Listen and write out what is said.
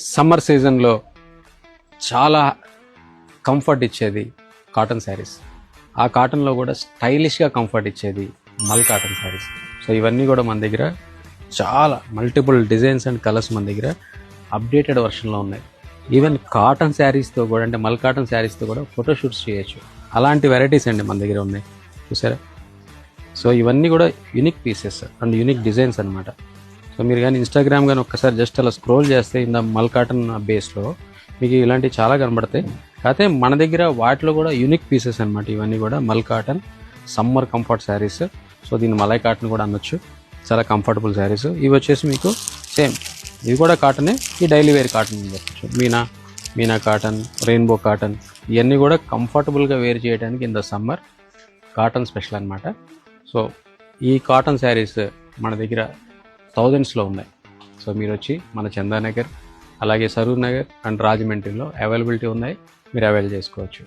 Summer సీజన్లో చాలా comfort ఇచ్చేది కాటన్ శారీస్. ఆ కాటన్లో కూడా స్టైలిష్గా కంఫర్ట్ ఇచ్చేది మల్ కాటన్ శారీస్. సో ఇవన్నీ కూడా మన దగ్గర చాలా మల్టిపుల్ డిజైన్స్ అండ్ కలర్స్ మన దగ్గర అప్డేటెడ్ వర్షన్లో ఉన్నాయి. ఈవెన్ కాటన్ శారీస్తో కూడా, అంటే మల్ కాటన్ శారీస్తో కూడా ఫోటోషూట్స్ చేయొచ్చు. అలాంటి వెరైటీస్ అండి మన దగ్గర ఉన్నాయి, చూసారా. సో ఇవన్నీ కూడా unique pieces and unique designs అనమాట. సో మీరు కానీ ఇన్స్టాగ్రామ్ కానీ ఒక్కసారి జస్ట్ అలా స్క్రోల్ చేస్తే ఇంత మల్ కాటన్ బేస్లో మీకు ఇలాంటివి చాలా కనబడతాయి. కాకపోతే మన దగ్గర వాటిలో కూడా యూనిక్ పీసెస్ అనమాట. ఇవన్నీ కూడా మల్ cotton summer comfort saris. So దీన్ని మలై కాటన్ కూడా అనొచ్చు, చాలా కంఫర్టబుల్ శారీస్. ఇవి వచ్చేసి మీకు సేమ్, ఇవి కూడా కాటనే, ఈ డైలీ వేర్ కాటన్ అని చెప్పచ్చు. మీనా కాటన్, రెయిన్బో కాటన్, ఇవన్నీ కూడా కంఫర్టబుల్గా వేర్ చేయడానికి ఇంత సమ్మర్ కాటన్ స్పెషల్ అనమాట. సో ఈ కాటన్ శారీస్ మన దగ్గర థౌజండ్స్లో ఉన్నాయి. సో మీరు వచ్చి మన చందానగర్, అలాగే సరూర్ నగర్ అండ్ రాజమండ్రిలో అవైలబిలిటీ ఉన్నాయి, మీరు అవైల్ చేసుకోవచ్చు.